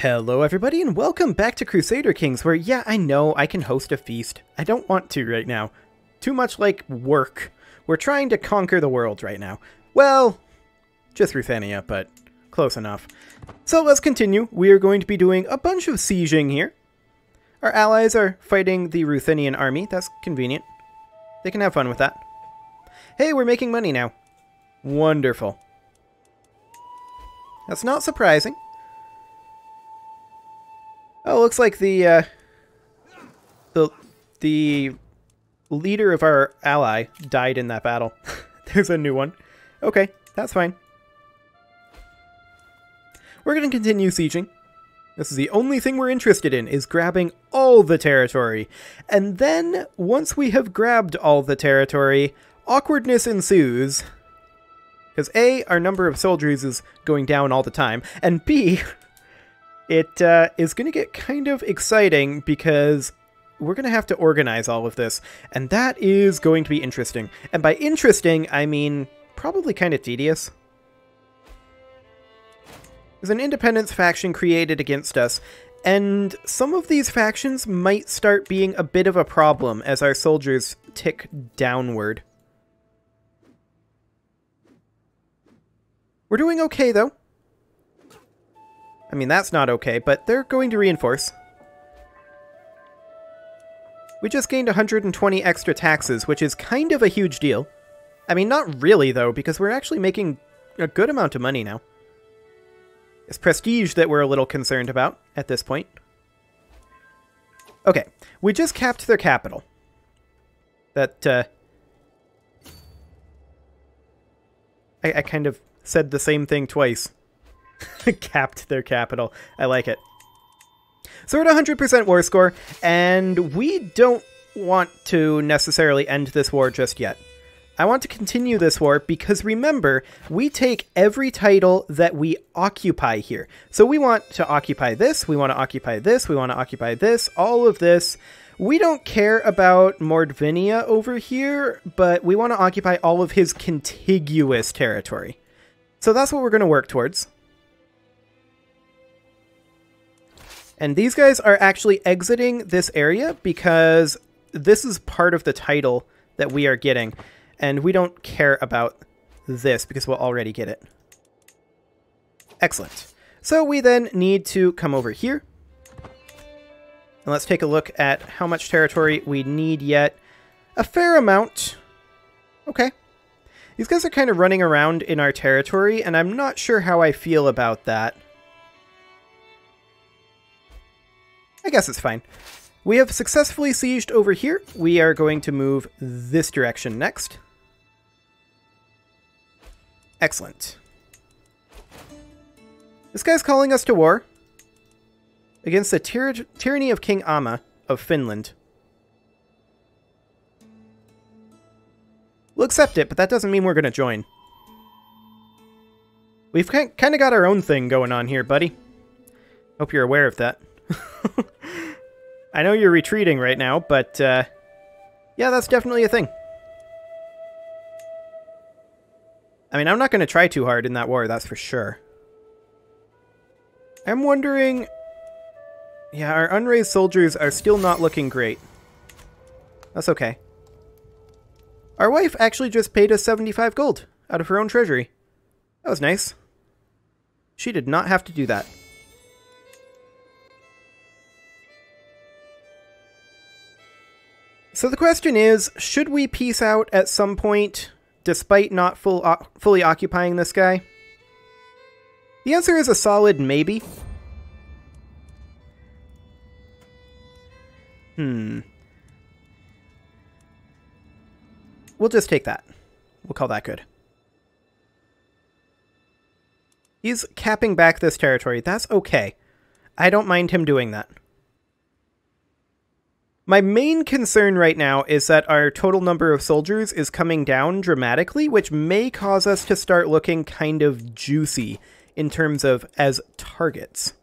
Hello everybody and welcome back to Crusader Kings, where yeah, I know I can host a feast. I don't want to right now. Too much like work. We're trying to conquer the world right now. Well, just Ruthenia, but close enough. So let's continue. We are going to be doing a bunch of sieging here. Our allies are fighting the Ruthenian army. That's convenient. They can have fun with that. Hey, we're making money now. Wonderful. That's not surprising. Oh, looks like the leader of our ally died in that battle. There's a new one. Okay, that's fine. We're going to continue sieging. This is the only thing we're interested in, is grabbing all the territory. And then, once we have grabbed all the territory, awkwardness ensues. Because A, our number of soldiers is going down all the time, and B, it is going to get kind of exciting because we're going to have to organize all of this, and that is going to be interesting. And by interesting, I mean probably kind of tedious. There's an independence faction created against us, and some of these factions might start being a bit of a problem as our soldiers tick downward. We're doing okay, though. I mean, that's not okay, but they're going to reinforce. We just gained 120 extra taxes, which is kind of a huge deal. I mean, not really, though, because we're actually making a good amount of money now. It's prestige that we're a little concerned about at this point. Okay, we just capped their capital. That, I kind of said the same thing twice. Capped their capital. I like it. So we're at 100% war score, and we don't want to necessarily end this war just yet. I want to continue this war because, remember, we take every title that we occupy here. So we want to occupy this, we want to occupy this, we want to occupy this, all of this. We don't care about Mordvinia over here, but we want to occupy all of his contiguous territory. So that's what we're going to work towards. And these guys are actually exiting this area because this is part of the title that we are getting. And we don't care about this because we'll already get it. Excellent. So we then need to come over here. And let's take a look at how much territory we need yet. A fair amount. Okay. These guys are kind of running around in our territory, and I'm not sure how I feel about that. I guess it's fine. We have successfully sieged over here. We are going to move this direction next. Excellent. This guy's calling us to war against the Tyranny of King Amma of Finland. We'll accept it, but that doesn't mean we're going to join. We've kind of got our own thing going on here, buddy. Hope you're aware of that. I know you're retreating right now, but yeah, that's definitely a thing. I mean, I'm not going to try too hard in that war, that's for sure. I'm wondering... Yeah, our unraised soldiers are still not looking great. That's okay. Our wife actually just paid us 75 gold out of her own treasury. That was nice. She did not have to do that. So the question is, should we peace out at some point, despite not fully occupying this guy? The answer is a solid maybe. We'll just take that. We'll call that good. He's capping back this territory. That's okay. I don't mind him doing that. My main concern right now is that our total number of soldiers is coming down dramatically, which may cause us to start looking kind of juicy in terms of as targets.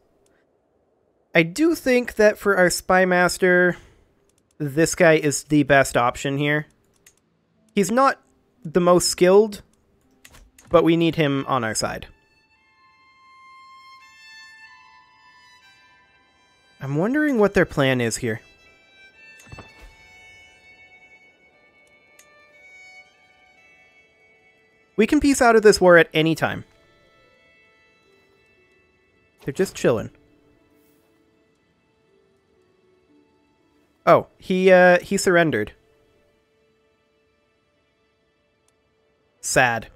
I do think that for our spy master, this guy is the best option here. He's not the most skilled, but we need him on our side. I'm wondering what their plan is here. We can peace out of this war at any time. They're just chilling. Oh, he surrendered. Sad.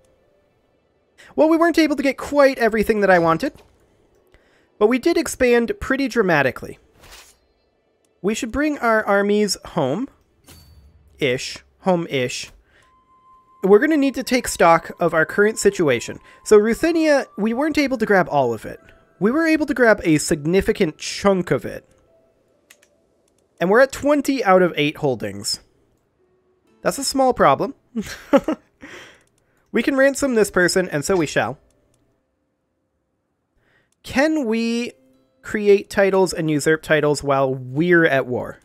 Well, we weren't able to get quite everything that I wanted, but we did expand pretty dramatically. We should bring our armies home-ish. Home-ish. We're going to need to take stock of our current situation. So Ruthenia, we weren't able to grab all of it. We were able to grab a significant chunk of it. And we're at 20 out of 8 holdings. That's a small problem. We can ransom this person, and so we shall. Can we create titles and usurp titles while we're at war?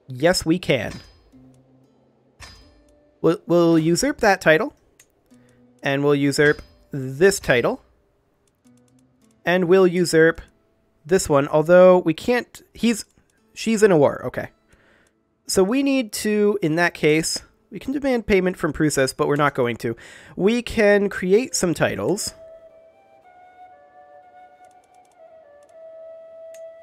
Yes, we can. We'll usurp that title. And we'll usurp this title. And we'll usurp this one, although we can't... She's in a war, okay. So we need to, in that case... We can demand payment from Prussia, but we're not going to. We can create some titles.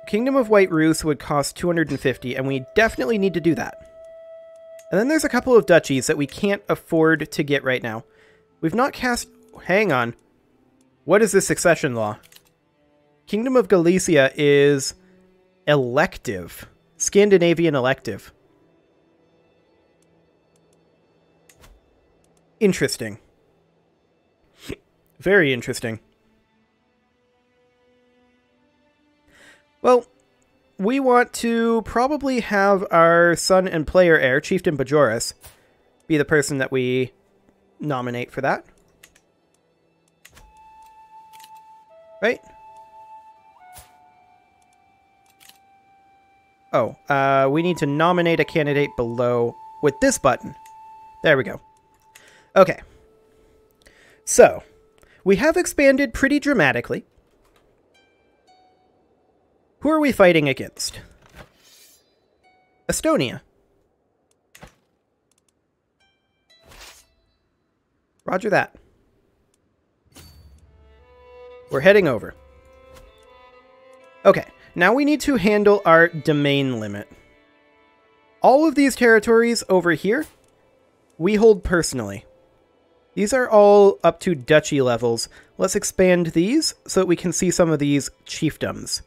Kingdom of White Rus would cost 250, and we definitely need to do that. And then there's a couple of duchies that we can't afford to get right now. We've not cast... Hang on. What is this succession law? Kingdom of Galicia is elective. Scandinavian elective. Interesting. Very interesting. Well, we want to probably have our son and player heir, Chieftain Bajoris, be the person that we nominate for that. Right? Oh, we need to nominate a candidate below with this button. There we go. Okay, so we have expanded pretty dramatically. Who are we fighting against? Estonia. Roger that. We're heading over. Okay, now we need to handle our domain limit. All of these territories over here, we hold personally. These are all up to duchy levels. Let's expand these so that we can see some of these chiefdoms.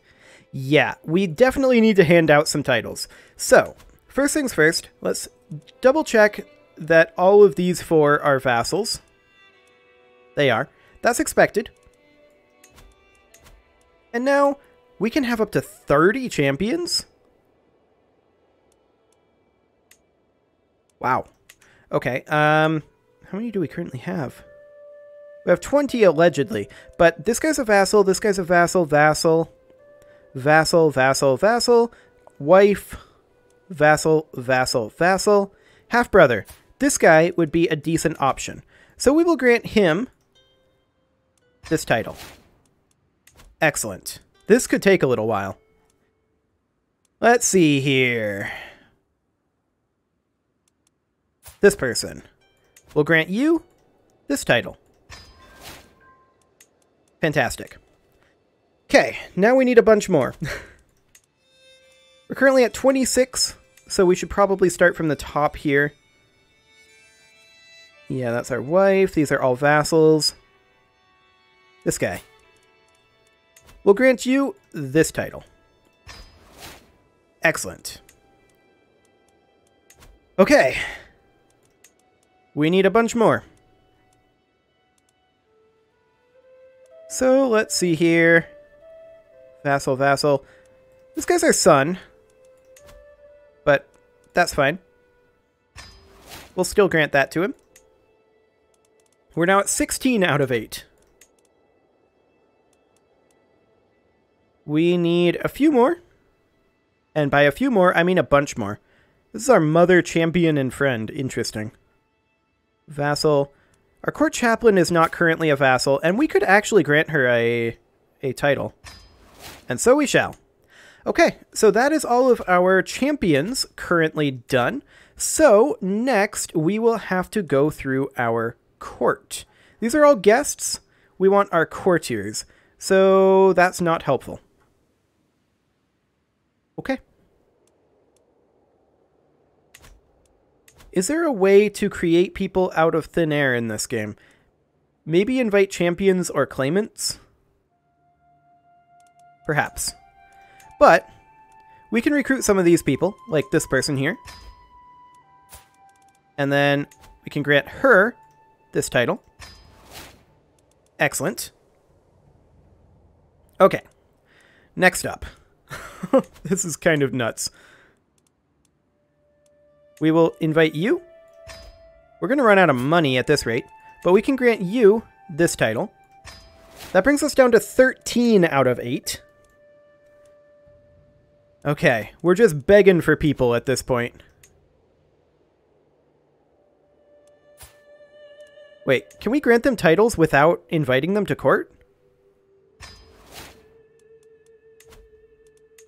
Yeah, we definitely need to hand out some titles. So, first things first, let's double check that all of these 4 are vassals. They are. That's expected. And now, we can have up to 30 champions? Wow. Okay, how many do we currently have? We have 20 allegedly, but this guy's a vassal, this guy's a vassal, vassal, vassal, vassal, vassal, wife, vassal, vassal, vassal, half-brother. This guy would be a decent option. So we will grant him this title. Excellent. This could take a little while. Let's see here. This person. We'll grant you this title. Fantastic. Okay, now we need a bunch more. We're currently at 26, so we should probably start from the top here. Yeah, that's our wife. These are all vassals. This guy. We'll grant you this title. Excellent. Okay. We need a bunch more. So, let's see here. Vassal, vassal. This guy's our son. But that's fine. We'll still grant that to him. We're now at 16 out of 8. We need a few more. And by a few more, I mean a bunch more. This is our mother, champion, and friend. Interesting. Vassal. Our court chaplain is not currently a vassal, and we could actually grant her a title. And so we shall. Okay, so that is all of our champions currently done. So next we will have to go through our court. These are all guests. We want our courtiers. So that's not helpful. Okay. Is there a way to create people out of thin air in this game? Maybe invite champions or claimants? Perhaps. But we can recruit some of these people, like this person here. And then we can grant her this title. Excellent. Okay. Next up. This is kind of nuts. We will invite you. We're going to run out of money at this rate, but we can grant you this title. That brings us down to 13 out of 8. Okay, we're just begging for people at this point. Wait, can we grant them titles without inviting them to court?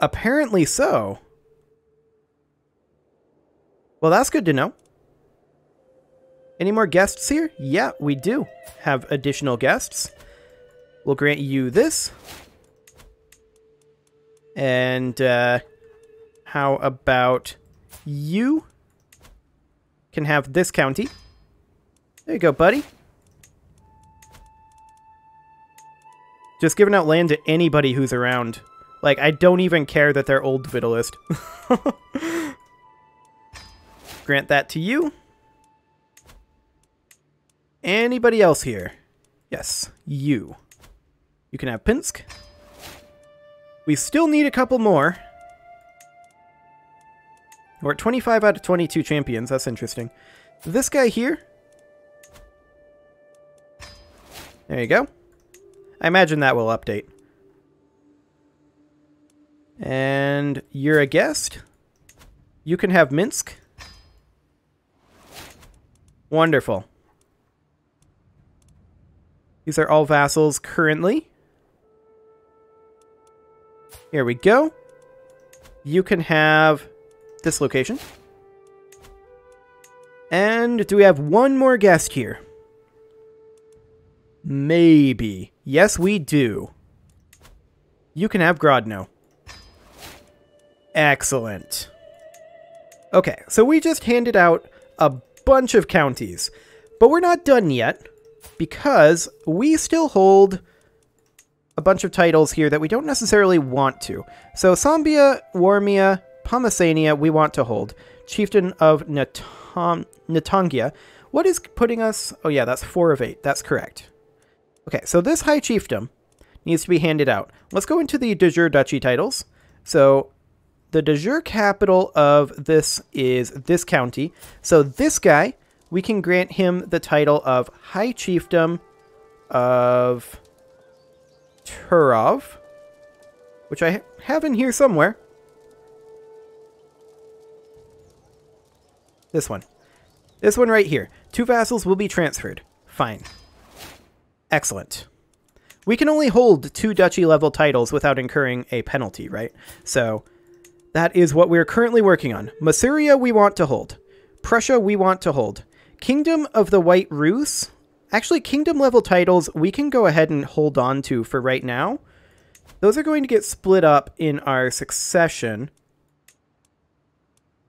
Apparently so. Well, that's good to know. Any more guests here? Yeah, we do have additional guests. We'll grant you this. And how about you can have this county? There you go, buddy. Just giving out land to anybody who's around. Like, I don't even care that they're old Vitalist. Grant that to you. Anybody else here? Yes, you. You can have Pinsk. We still need a couple more. We're at 25 out of 22 champions. That's interesting. This guy here. There you go. I imagine that will update. And you're a guest. You can have Minsk. Wonderful. These are all vassals currently. Here we go. You can have this location. And do we have one more guest here? Maybe. Yes, we do. You can have Grodno. Excellent. Okay, so we just handed out a bunch of counties. But we're not done yet, because we still hold a bunch of titles here that we don't necessarily want to. So Sambia, Warmia, Pomerania, we want to hold. Chieftain of Natangia. What is putting us... Oh yeah, that's 4 of 8. That's correct. Okay, so this High Chiefdom needs to be handed out. Let's go into the de jure duchy titles. So the de jure capital of this is this county. So this guy, we can grant him the title of High Chiefdom of Turov, which I have in here somewhere. This one. This one right here. 2 vassals will be transferred. Fine. Excellent. We can only hold 2 duchy level titles without incurring a penalty, right? So that is what we're currently working on. Masuria we want to hold. Prussia we want to hold. Kingdom of the White Rus. Actually, kingdom level titles we can go ahead and hold on to for right now. Those are going to get split up in our succession.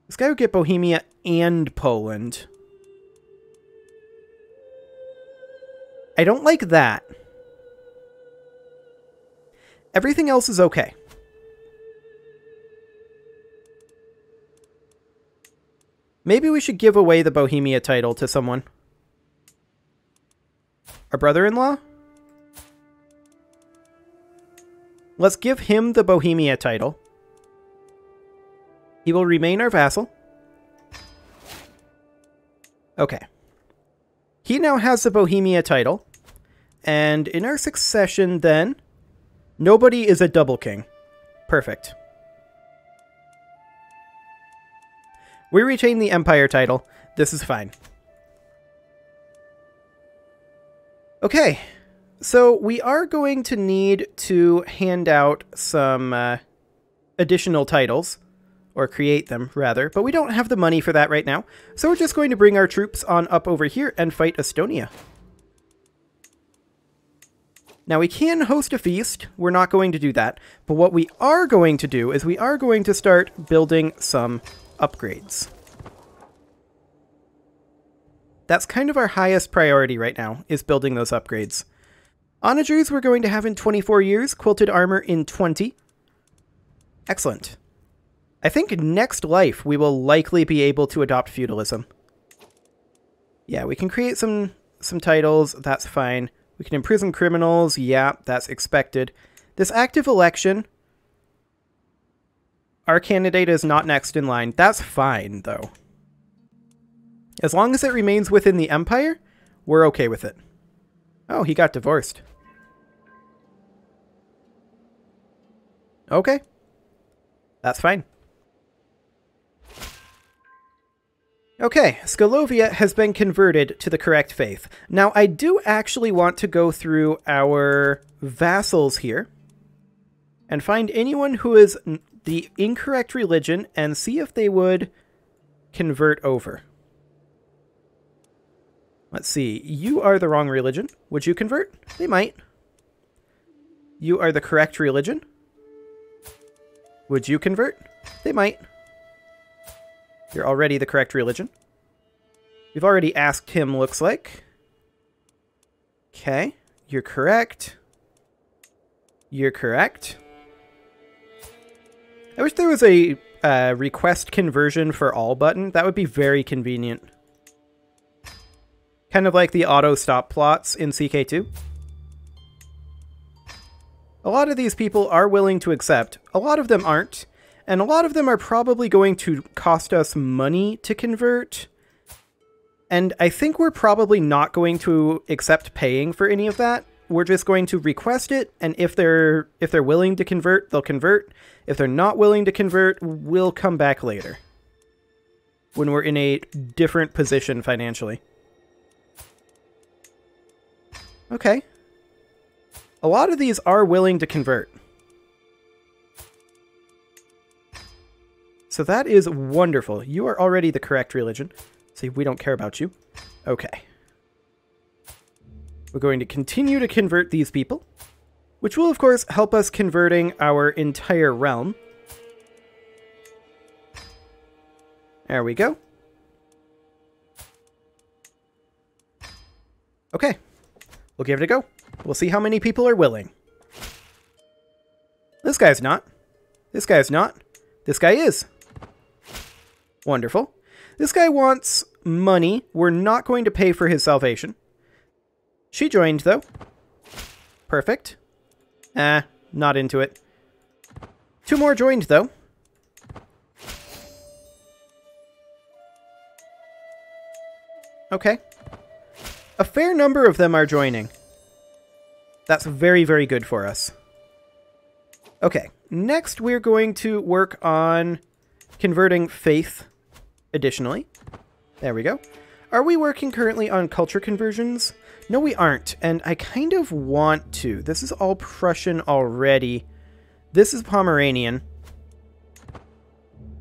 This guy would get Bohemia and Poland. I don't like that. Everything else is okay. Maybe we should give away the Bohemia title to someone. Our brother-in-law? Let's give him the Bohemia title. He will remain our vassal. Okay. He now has the Bohemia title. And in our succession then, nobody is a double king. Perfect. We retain the Empire title. This is fine. Okay. So we are going to need to hand out some additional titles, or create them, rather, but we don't have the money for that right now, so we're just going to bring our troops on up over here and fight Estonia. Now we can host a feast, we're not going to do that, but what we are going to do is we are going to start building some upgrades. That's kind of our highest priority right now, is building those upgrades. Onagers we're going to have in 24 years, quilted armor in 20. Excellent. I think next life we will likely be able to adopt feudalism. Yeah, we can create some titles, that's fine. We can imprison criminals, yeah, that's expected. This active election, our candidate is not next in line. That's fine, though. As long as it remains within the empire, we're okay with it. Oh, he got divorced. Okay. That's fine. Okay, Skolovia has been converted to the correct faith. Now, I do actually want to go through our vassals here and find anyone who is the incorrect religion and see if they would convert over. Let's see. You are the wrong religion. Would you convert? They might. You are the correct religion. Would you convert? They might. You're already the correct religion. We've already asked him, looks like. Okay. You're correct. You're correct. I wish there was a request conversion for all button. That would be very convenient. Kind of like the auto stop plots in CK2. A lot of these people are willing to accept. A lot of them aren't. And a lot of them are probably going to cost us money to convert. And I think we're probably not going to accept paying for any of that. We're just going to request it, and if they're willing to convert, they'll convert. If they're not willing to convert, we'll come back later. When we're in a different position financially. Okay. A lot of these are willing to convert. So that is wonderful. You are already the correct religion. See, we don't care about you. Okay. We're going to continue to convert these people, which will, of course, help us converting our entire realm. There we go. Okay. We'll give it a go. We'll see how many people are willing. This guy's not. This guy's not. This guy is. Wonderful. This guy wants money. We're not going to pay for his salvation. She joined, though. Perfect. Not into it. 2 more joined, though. Okay. A fair number of them are joining. That's very, very good for us. Okay, next we're going to work on converting faith additionally. There we go. Are we working currently on culture conversions? No, we aren't, and I kind of want to. This is all Prussian already. This is Pomeranian.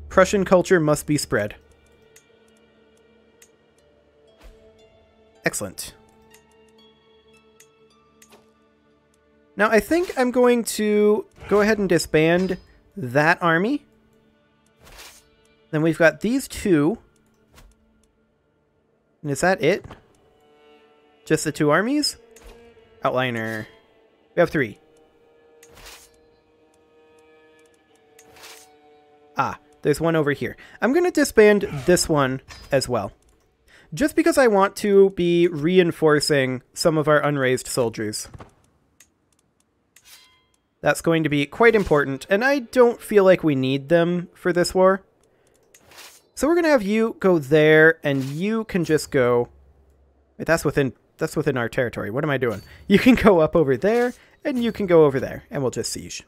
Prussian culture must be spread. Excellent. Now, I think I'm going to go ahead and disband that army. Then we've got these 2. And is that it? Just the 2 armies? Outliner. We have 3. Ah, there's one over here. I'm going to disband this one as well. Just because I want to be reinforcing some of our unraised soldiers. That's going to be quite important, and I don't feel like we need them for this war. So we're going to have you go there, and you can just go... Wait, that's within our territory. What am I doing? You can go up over there, and you can go over there, and we'll just siege.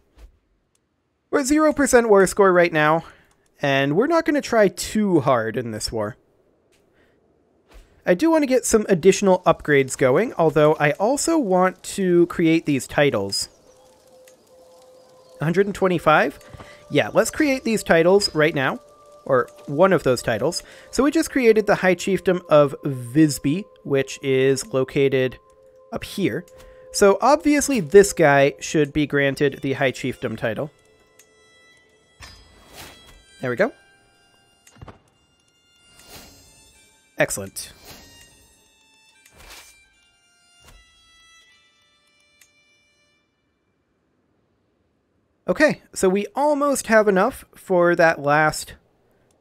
We're at 0% war score right now, and we're not going to try too hard in this war. I do want to get some additional upgrades going, although I also want to create these titles. 125? Yeah, let's create these titles right now, or one of those titles. So we just created the High Chiefdom of Visby, which is located up here. So obviously this guy should be granted the High Chiefdom title. There we go. Excellent. Okay, so we almost have enough for that last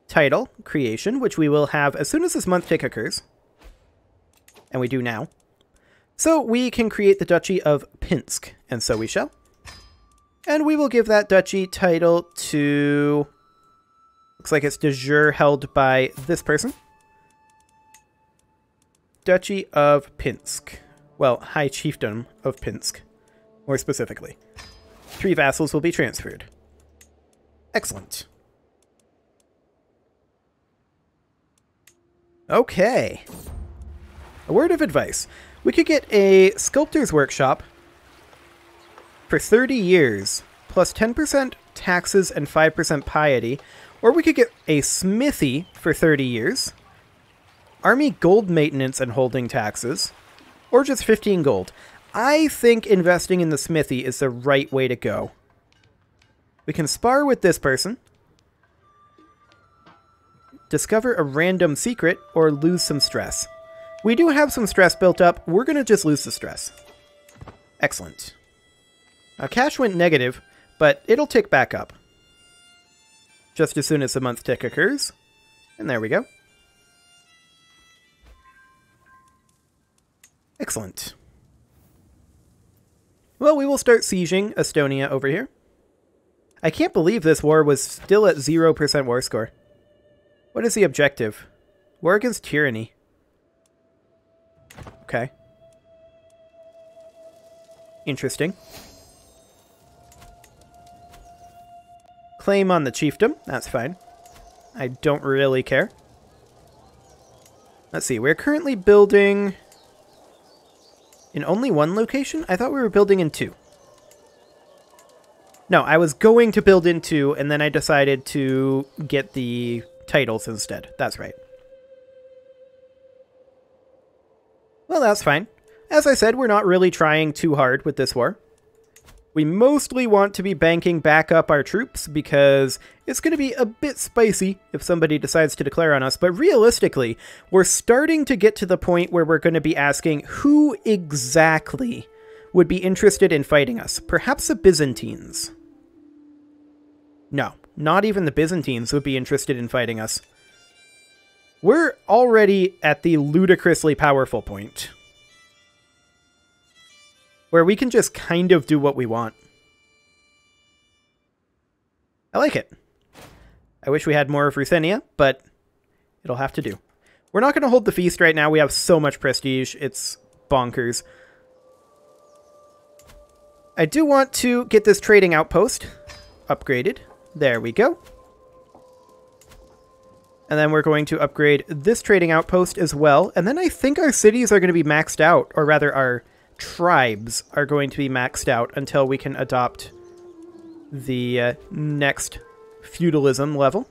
title creation, which we will have as soon as this month tick occurs. And we do now. So we can create the Duchy of Pinsk, and so we shall. And we will give that duchy title to... Looks like it's de jure held by this person. Duchy of Pinsk. Well, High Chiefdom of Pinsk, more specifically. 3 vassals will be transferred. Excellent. Okay. A word of advice. We could get a sculptor's workshop for 30 years, plus 10% taxes and 5% piety, or we could get a smithy for 30 years, army gold maintenance and holding taxes, or just 15 gold. I think investing in the smithy is the right way to go. We can spar with this person, discover a random secret, or lose some stress. We do have some stress built up. We're going to just lose the stress. Excellent. Now, cash went negative, but it'll tick back up. Just as soon as the month tick occurs. And there we go. Excellent. Well, we will start sieging Estonia over here. I can't believe this war was still at 0% war score. What is the objective? War against tyranny. Okay. Interesting. Claim on the chiefdom. That's fine. I don't really care. Let's see. We're currently building in only one location? I thought we were building in 2. No, I was going to build in 2, and then I decided to get the titles instead. That's right. Well, that's fine. As I said, we're not really trying too hard with this war. We mostly want to be banking back up our troops because it's going to be a bit spicy if somebody decides to declare on us. But realistically, we're starting to get to the point where we're going to be asking who exactly would be interested in fighting us. Perhaps the Byzantines. No, not even the Byzantines would be interested in fighting us. We're already at the ludicrously powerful point, where we can just kind of do what we want. I like it. I wish we had more of Ruthenia, but it'll have to do. We're not going to hold the feast right now. We have so much prestige. It's bonkers. I do want to get this trading outpost upgraded. There we go. And then we're going to upgrade this trading outpost as well. And then I think our cities are going to be maxed out, or rather our tribes are going to be maxed out until we can adopt the next feudalism level.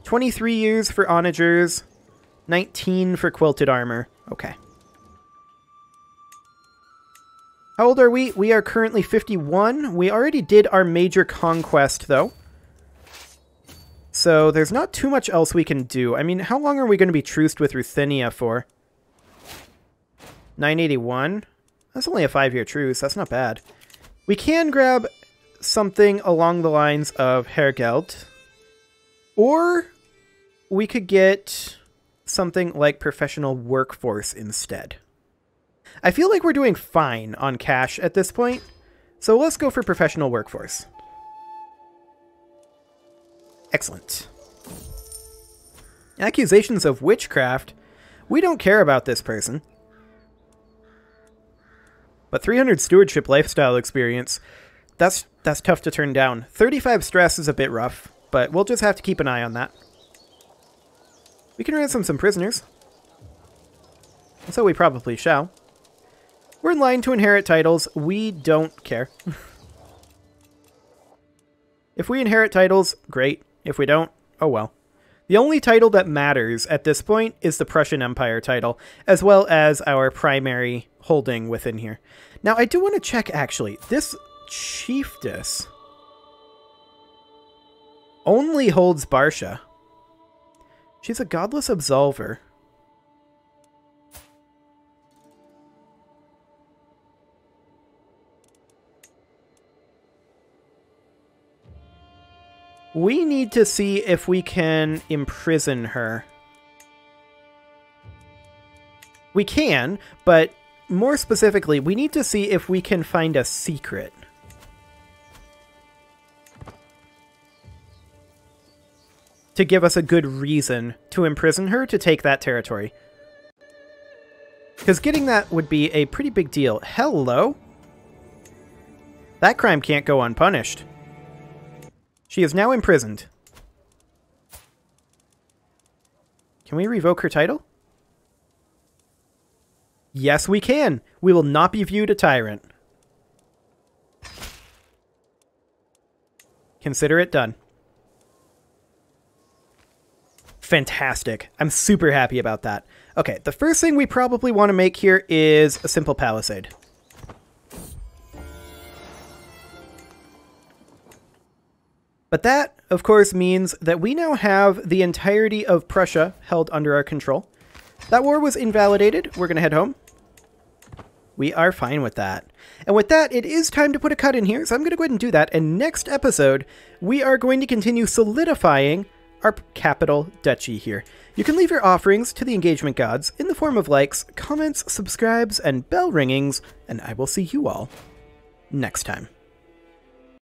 23 years for onagers, 19 for quilted armor. Okay. How old are we? We are currently 51. We already did our major conquest, though. So there's not too much else we can do. I mean, how long are we going to be truced with Ruthenia for? 981? That's only a 5-year truce. That's not bad. We can grab something along the lines of Hergeld. Or we could get something like professional workforce instead. I feel like we're doing fine on cash at this point. So let's go for professional workforce. Excellent. Accusations of witchcraft. We don't care about this person. But 300 stewardship lifestyle experience, that's tough to turn down. 35 stress is a bit rough, but we'll just have to keep an eye on that. We can ransom some prisoners. So we probably shall. We're in line to inherit titles. We don't care. If we inherit titles, great. If we don't, oh well. The only title that matters at this point is the Prussian Empire title, as well as our primary holding within here. Now, I do want to check, actually. This chiefess only holds Barsha. She's a godless absolver. We need to see if we can imprison her. We can, but more specifically, we need to see if we can find a secret. To give us a good reason to imprison her to take that territory. Because getting that would be a pretty big deal. Hello? That crime can't go unpunished. She is now imprisoned. Can we revoke her title? Yes, we can. We will not be viewed a tyrant. Consider it done. Fantastic. I'm super happy about that. Okay, the first thing we probably want to make here is a simple palisade. But that, of course, means that we now have the entirety of Prussia held under our control. That war was invalidated. We're going to head home. We are fine with that. And with that, it is time to put a cut in here, so I'm going to go ahead and do that. And next episode, we are going to continue solidifying our capital duchy here. You can leave your offerings to the engagement gods in the form of likes, comments, subscribes, and bell ringings, and I will see you all next time.